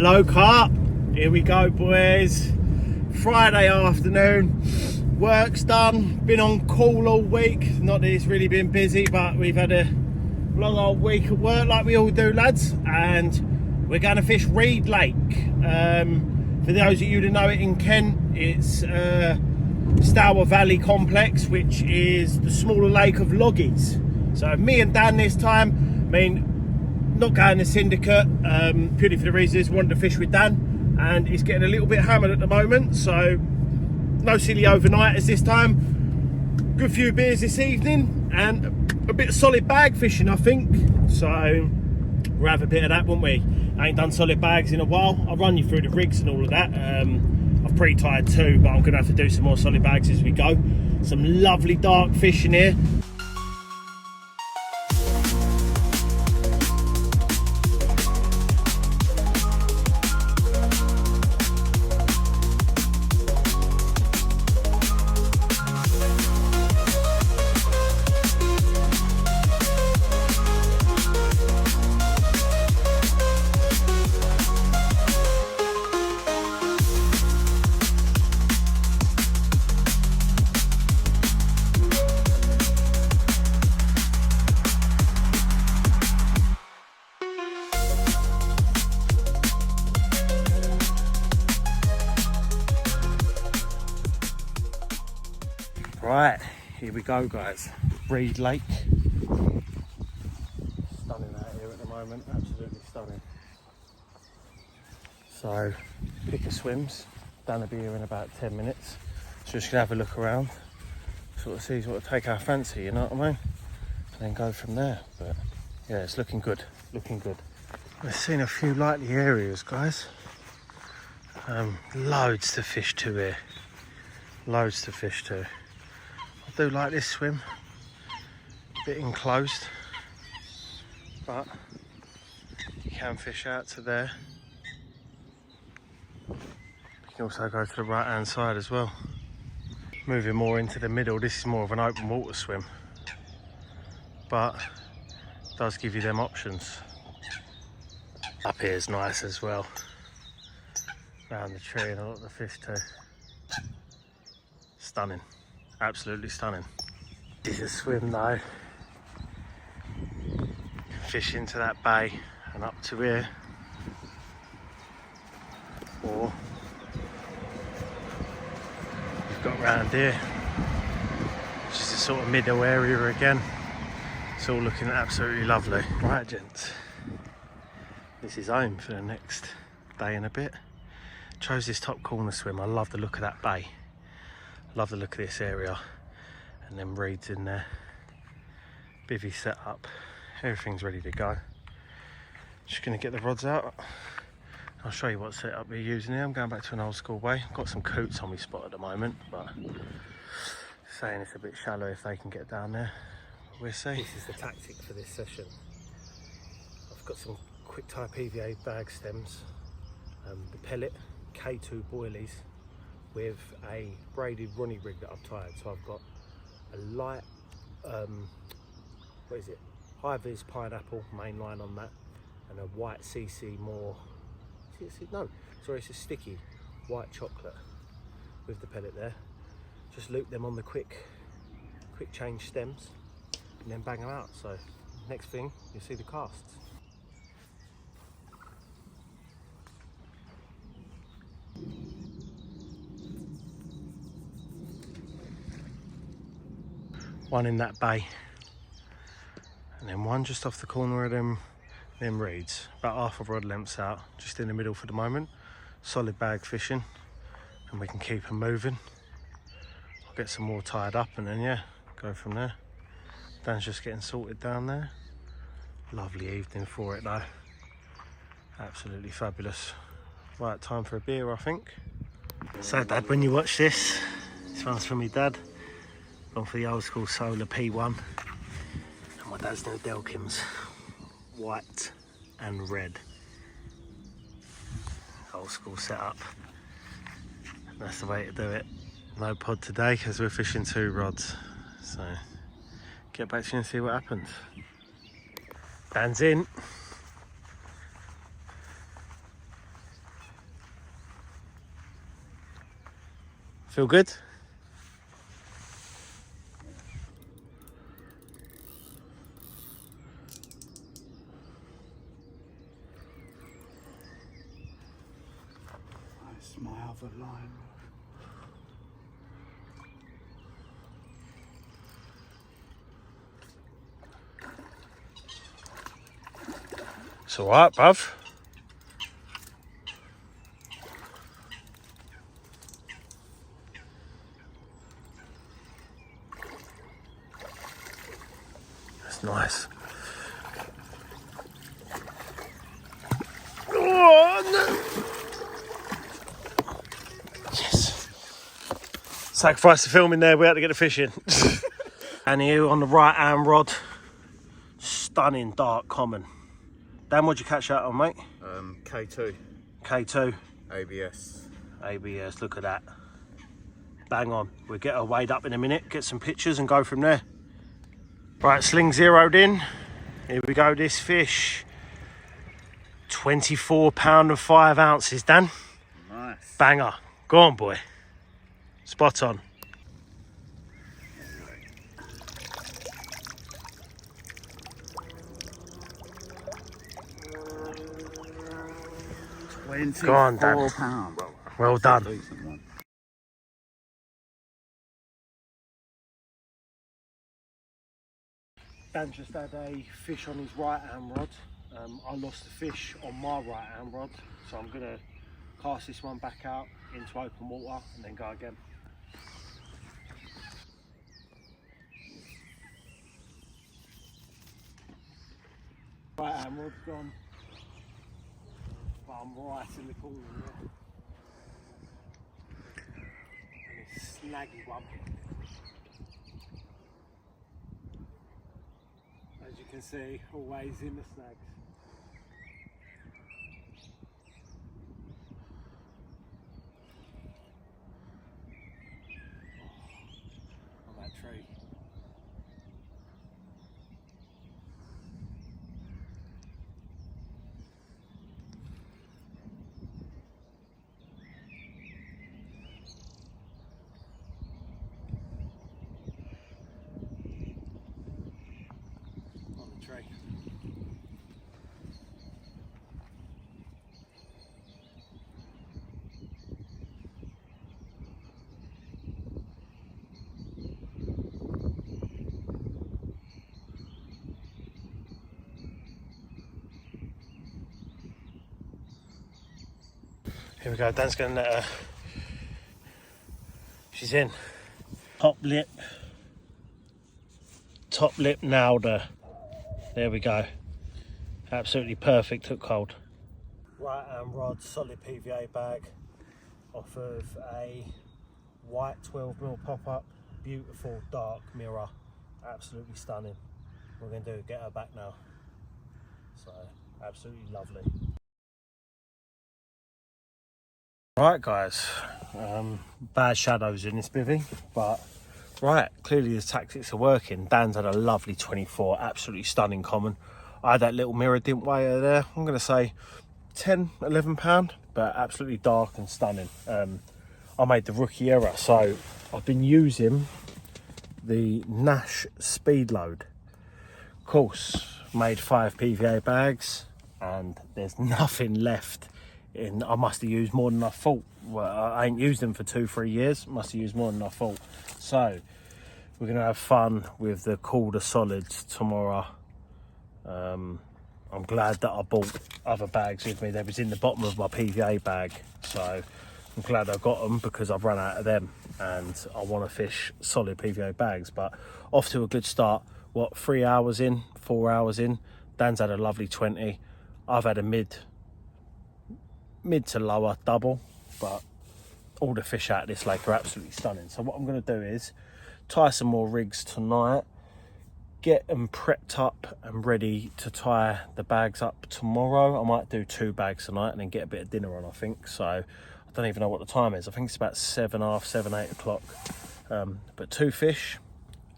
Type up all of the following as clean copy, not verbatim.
Hello Carp, here we go boys. Friday afternoon, work's done, been on call all week. Not that it's really been busy, but we've had a long old week at work like we all do lads, and we're going to fish Reed Lake. For those of you that know it in Kent, it's Stour Valley Complex, which is the smaller lake of Loggies. So me and Dan this time, not going to syndicate, purely for the reason is wanting to fish with Dan, and he's getting a little bit hammered at the moment, so no silly overnighters this time. Good few beers this evening and a bit of solid bag fishing, I think. So we'll have a bit of that, won't we? I ain't done solid bags in a while. I'll run you through the rigs and all of that. I've pre-tied two, but I'm gonna have to do some more solid bags as we go. Some lovely dark fishing here. Right, here we go guys, Reed Lake. Stunning out here at the moment, absolutely stunning. So, pick a swims, Dan will be here in about 10 minutes. So just gonna have a look around, sort of see what will take our fancy, you know what I mean? And then go from there, but yeah, it's looking good, looking good. We've seen a few likely areas guys. Loads to fish to here, loads to fish to. I do like this swim, a bit enclosed, but you can fish out to there. You can also go to the right hand side as well. Moving more into the middle, this is more of an open water swim, but it does give you them options. Up here is nice as well, around the tree and a lot of the fish too. Stunning. Absolutely stunning. This is a swim though. Fish into that bay and up to here, or you've got round here, which is a sort of middle area again. It's all looking absolutely lovely. Right gents, this is home for the next day and a bit. Chose this top corner swim. I love the look of that bay. Love the look of this area, and then reeds in there, bivvy set up, everything's ready to go. Just gonna get the rods out. I'll show you what setup we're using here. I'm going back to an old school way. Got some coots on my spot at the moment, but saying it's a bit shallow if they can get down there. But we'll see. This is the tactic for this session. I've got some quick tie PVA bag stems, the pellet K2 boilies, with a braided Ronnie rig that I've tied. So I've got a light, what is it? High-vis pineapple main line on that, and a white CC more, no, sorry, it's a sticky white chocolate with the pellet there. Just loop them on the quick change stems and then bang them out. So next thing, you'll see the casts. One in that bay, and then one just off the corner of them reeds, about half a rod lengths out, just in the middle for the moment. Solid bag fishing, and we can keep them moving. I'll get some more tied up and then yeah, go from there. Dan's just getting sorted down there. Lovely evening for it though, absolutely fabulous. Right, time for a beer I think. So Dad, when you watch this one's from me dad. Gone for the old school solar P1, and my dad's new Delkims, white and red. Old school setup. That's the way to do it. No pod today because we're fishing 2 rods. So get back to you and see what happens. Dan's in. Feel good? That's my other line. It's alright, bruv. That's nice. Oh, no. Yes. Sacrifice the filming there, we had to get the fish in. And here on the right hand rod, stunning dark common. Dan, what'd you catch that on, mate? K2. K2. ABS. ABS, look at that. Bang on. We'll get her weighed up in a minute, get some pictures and go from there. Right, sling zeroed in. Here we go, this fish. 24 pound and 5 ounces, Dan. Nice. Banger. Go on, boy. Spot on. Go on, Dan. £24, bro. Well done. Decent one. Dan just had a fish on his right hand rod. I lost the fish on my right hand rod, so I'm going to cast this one back out into open water and then go again. Right hand rod's gone, but I'm right in the corner there. And it's snaggy one. As you can see, always in the snags. On that tree. On the tree. Here we go, Dan's going to let her. She's in. Top lip nailed her. There we go. Absolutely perfect hook hold. Right hand rod, solid PVA bag off of a white 12mm pop-up. Beautiful dark mirror. Absolutely stunning. What we're going to do is get her back now. So, absolutely lovely. Right guys, bad shadows in this bivvy, but right, clearly the tactics are working. Dan's had a lovely 24, absolutely stunning common. I had that little mirror, didn't weigh her there. I'm going to say 10, 11 pound, but absolutely dark and stunning. I made the rookie error, so I've been using the Nash speed load. Of course, made 5 PVA bags and there's nothing left. I must have used more than I thought. Well, I ain't used them for 2-3 years. Must have used more than I thought. So we're gonna have fun with the Calder solids tomorrow. I'm glad that I bought other bags with me. They was in the bottom of my PVA bag, so I'm glad I got them because I've run out of them and I want to fish solid PVA bags. But off to a good start. What, 3 hours in, 4 hours in? Dan's had a lovely 20. I've had a mid to lower double, but all the fish out of this lake are absolutely stunning. So what I'm going to do is tie some more rigs tonight, get them prepped up and ready to tie the bags up tomorrow. I might do 2 bags tonight and then get a bit of dinner on, I think. So I don't even know what the time is. I think it's about 7, 8 o'clock. But 2 fish,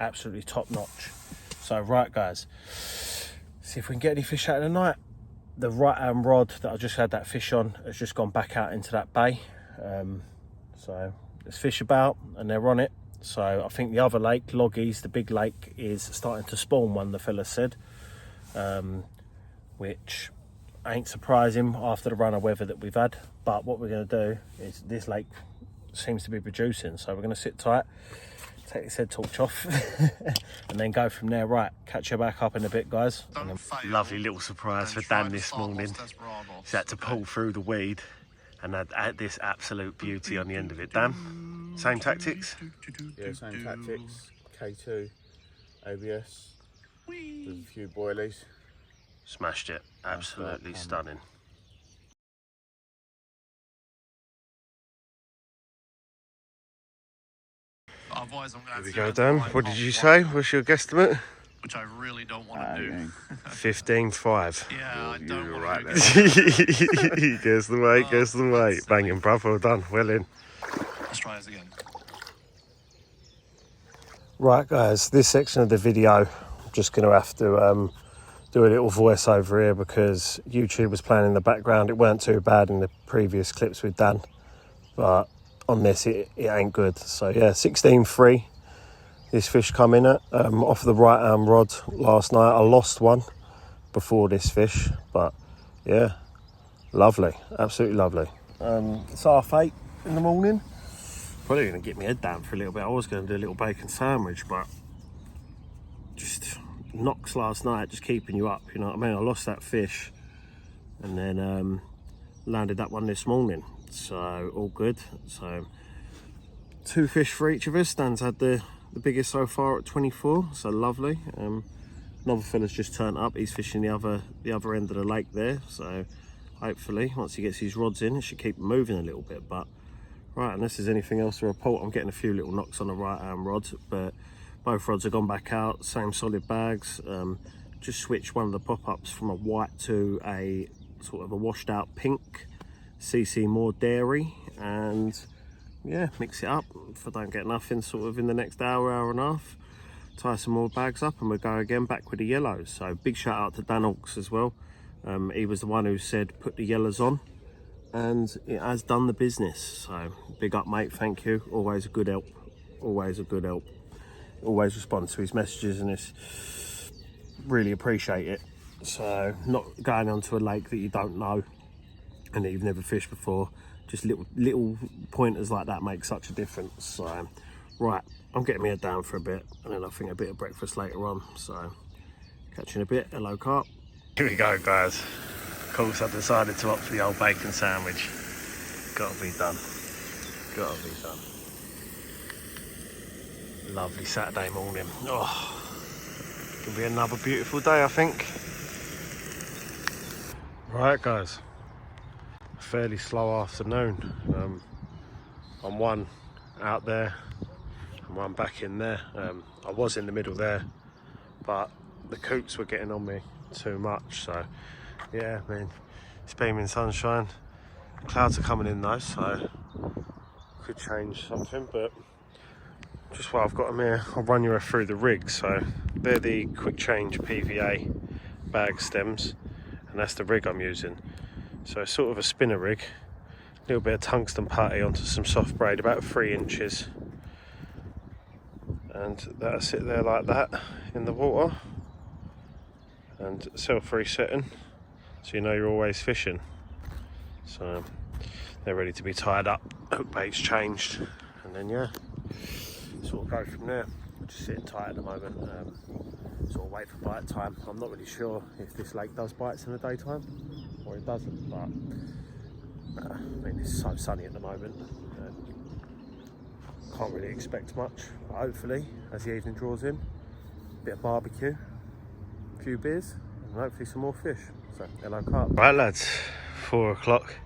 absolutely top notch. So right guys, see if we can get any fish out of the night. The right hand rod that I just had that fish on has just gone back out into that bay. So there's fish about and they're on it. So I think the other lake, Loggies, the big lake, is starting to spawn one, the fella said, which ain't surprising after the run of weather that we've had. But what we're going to do is, this lake seems to be producing, so we're going to sit tight, take this head torch off and then go from there. Right, catch you back up in a bit, guys. Lovely little surprise for Dan this morning. He's had to pull through the weed and had this absolute beauty on the end of it. Dan, same tactics? Yeah, same tactics. K2, ABS, with a few boilies. Smashed it, absolutely stunning. Here we go, Dan. What did you say? What's your guesstimate? Which I really don't want to do. 15.5. Yeah, I don't You're want right to there. do. Guess the weight, guess the weight. Banging, bruv. Well done. Well in. Let's try this again. Right, guys. This section of the video, I'm just going to have to do a little voiceover here because YouTube was playing in the background. It weren't too bad in the previous clips we've done, but on this it ain't good. So yeah, 16.3 this fish come in at off the right arm rod last night. I lost one before this fish, but yeah, lovely, absolutely lovely. It's 8:30 in the morning. Probably gonna get my head down for a little bit. I was gonna do a little bacon sandwich, but just knocks last night just keeping you up, you know what I mean? I lost that fish and then landed that one this morning, so all good. So 2 fish for each of us. Dan's had the biggest so far at 24, so lovely. Another fella's just turned up. He's fishing the other end of the lake there, so hopefully once he gets his rods in it should keep moving a little bit. But right, unless there's anything else to report, I'm getting a few little knocks on the right hand rod, but both rods have gone back out, same solid bags. Just switched one of the pop-ups from a white to a sort of a washed out pink CC more dairy, and yeah, mix it up. If I don't get nothing sort of in the next hour and a half, tie some more bags up and we'll go again back with the yellows. So big shout out to Dan Hawks as well. He was the one who said put the yellows on, and it has done the business. So big up, mate, thank you. Always a good help, always a good help. Always respond to his messages and it's really appreciate it. So not going onto a lake that you don't know and that you've never fished before, just little pointers like that make such a difference. So right, I'm getting my head down for a bit and then I think a bit of breakfast later on. So catch you in a bit. Hello, Carp. Here we go, guys. Of course I decided to opt for the old bacon sandwich. Gotta be done, gotta be done. Lovely Saturday morning. Oh, gonna be another beautiful day, I think. Right, guys, a fairly slow afternoon. I'm one out there and one back in there. I was in the middle there, but the coots were getting on me too much. So yeah, I mean, it's beaming sunshine. Clouds are coming in though, so could change something, but just while I've got them here, I'll run you through the rigs. So they're the quick change PVA bag stems, and that's the rig I'm using. So it's sort of a spinner rig, a little bit of tungsten putty onto some soft braid, about 3 inches, and that'll sit there like that in the water, and self resetting, so you know you're always fishing. So they're ready to be tied up, hook bait's changed, and then yeah, sort of go from there. I'm just sitting tight at the moment, sort of wait for bite time. I'm not really sure if this lake does bites in the daytime or it doesn't, but I mean, it's so sunny at the moment, can't really expect much. But hopefully as the evening draws in, a bit of barbecue, a few beers, and hopefully some more fish. So hello, Carp. Right lads, 4 o'clock.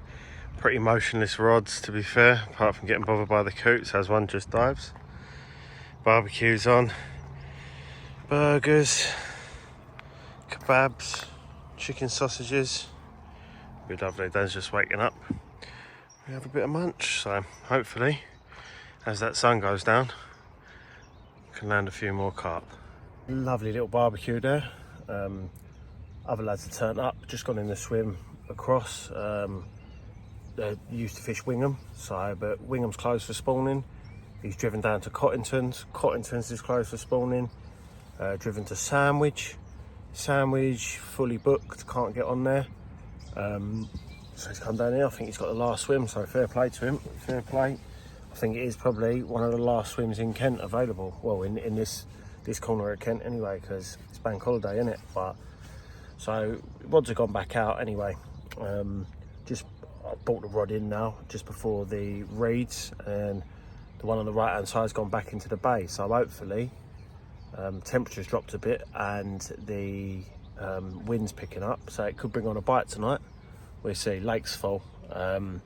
Pretty motionless rods, to be fair, apart from getting bothered by the coots as one just dives. Barbecues on, burgers, kebabs, chicken sausages. Good, lovely. Dan's just waking up. We have a bit of munch, so hopefully as that sun goes down we can land a few more carp. Lovely little barbecue there. Other lads have turned up, just gone in the swim across. used to fish Wingham, so but Wingham's closed for spawning. He's driven down to Cottington's. Cottington's is closed for spawning. Driven to Sandwich. Sandwich fully booked, can't get on there. So he's come down here. I think he's got the last swim, so fair play to him. Fair play. I think it is probably one of the last swims in Kent available. Well, in this corner of Kent anyway, because it's bank holiday, isn't it? But so rods have gone back out anyway. Just I brought the rod in now just before the reeds, and the one on the right hand side's gone back into the bay. So hopefully temperature's dropped a bit and the wind's picking up, so it could bring on a bite tonight. We'll see. Lake's full, and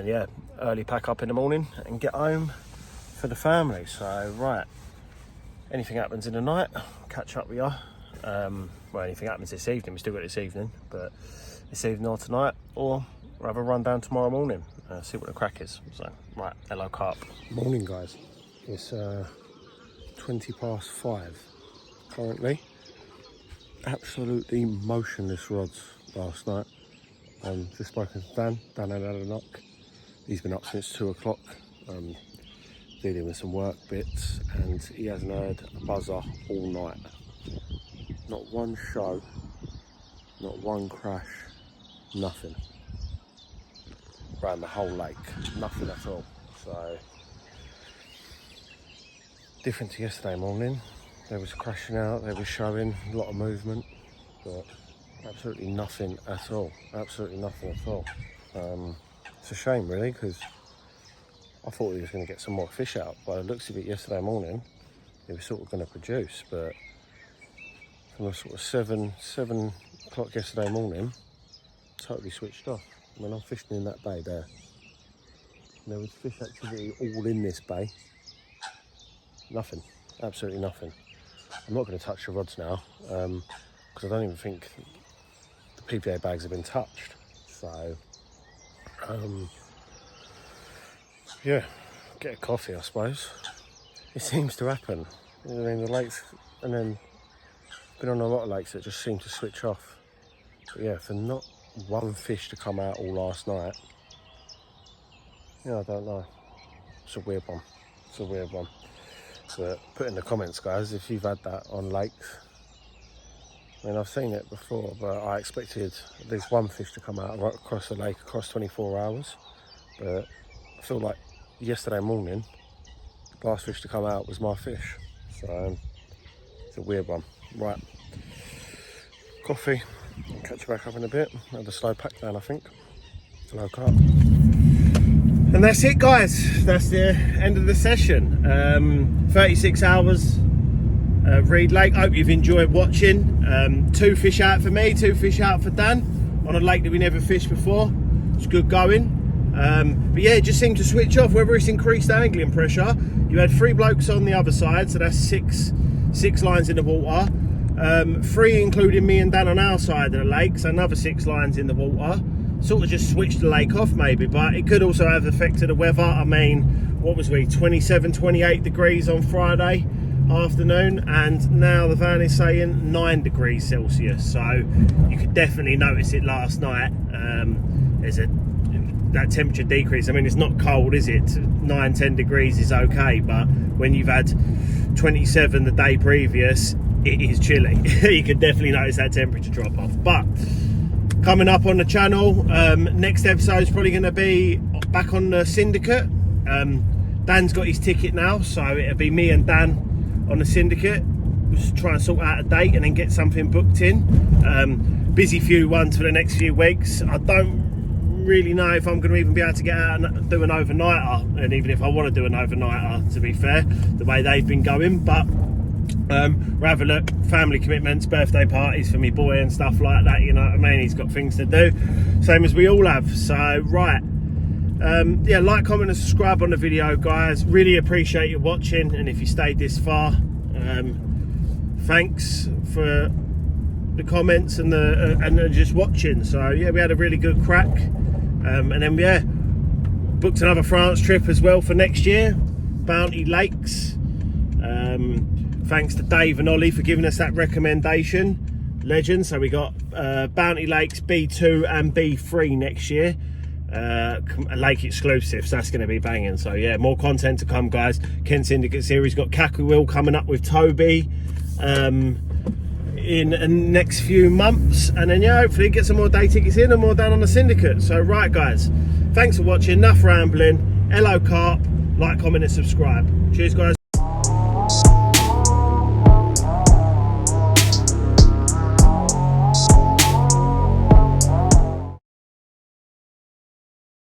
yeah, early pack up in the morning and get home for the family. So right, anything happens in the night, I'll catch up with you. Well, anything happens this evening, we still got this evening, but this evening or tonight, or we'll have a run down tomorrow morning, see what the crack is. So right, hello Carp. Morning guys, it's 5:20 currently. Absolutely motionless rods last night. Just spoken to Dan had a knock. He's been up since 2 o'clock, dealing with some work bits, and he hasn't heard a buzzer all night. Not one show, not one crash, nothing. Around the whole lake, nothing at all. So, different to yesterday morning. There was crashing out, they were showing a lot of movement, but absolutely nothing at all. Absolutely nothing at all. It's a shame really, because I thought he was going to get some more fish out. By the looks of it yesterday morning, he was sort of going to produce, but from a sort of 7 o'clock yesterday morning, totally switched off. I mean, I'm fishing in that bay there. And there was fish activity all in this bay. Nothing, absolutely nothing. I'm not going to touch the rods now, because I don't even think the PPA bags have been touched. So, yeah, get a coffee, I suppose. It seems to happen. I mean, the lakes, and then been on a lot of lakes that just seem to switch off. But yeah, for not one fish to come out all last night, yeah, I don't know. It's a weird one. It's a weird one. But put in the comments, guys, if you've had that on lakes. I mean, I've seen it before, but I expected at least one fish to come out right across the lake across 24 hours. But I feel like yesterday morning, the last fish to come out was my fish. So it's a weird one. Right, coffee. I'll catch you back up in a bit. Have a slow pack down, I think. Hello, Carp. And that's it, guys. That's the end of the session. 36 hours. Reed Lake. Hope you've enjoyed watching. 2 fish out for me, 2 fish out for Dan on a lake that we never fished before. It's good going. But yeah, it just seemed to switch off. Whether it's increased angling pressure, you had 3 blokes on the other side, so that's six lines in the water. 3 including me and Dan on our side of the lake, so another 6 lines in the water. Sort of just switched the lake off maybe, but it could also have affected the weather. I mean, what was we, 27, 28 degrees on Friday afternoon, and now the van is saying 9 degrees Celsius, so you could definitely notice it last night. There's that temperature decrease. I mean, it's not cold, is it? 9, 10 degrees is okay, but when you've had 27 the day previous, it is chilly. You can definitely notice that temperature drop off. But coming up on the channel, next episode is probably going to be back on the Syndicate. Dan's got his ticket now, so it'll be me and Dan on the Syndicate. We'll just try and sort out a date and then get something booked in. Busy few ones for the next few weeks. I don't really know if I'm going to even be able to get out and do an overnighter, and even if I want to do an overnighter, to be fair, the way they've been going. But we'll have a look. Family commitments, birthday parties for me boy and stuff like that, you know what I mean? He's got things to do, same as we all have. So right, yeah, like, comment and subscribe on the video, guys. Really appreciate you watching, and if you stayed this far, thanks for the comments and just watching. So yeah, we had a really good crack, and then yeah, booked another France trip as well for next year, Bounty Lakes. Thanks to Dave and Ollie for giving us that recommendation. Legend. So we got Bounty Lakes B2 and B3 next year. lake exclusive, so that's going to be banging. So yeah, more content to come, guys. Ken Syndicate series, got Kaku Wheel coming up with Toby in the next few months, and then yeah, hopefully get some more day tickets in and more down on the Syndicate. So right, guys, thanks for watching. Enough rambling. Hello Carp. Like, comment and subscribe. Cheers, guys.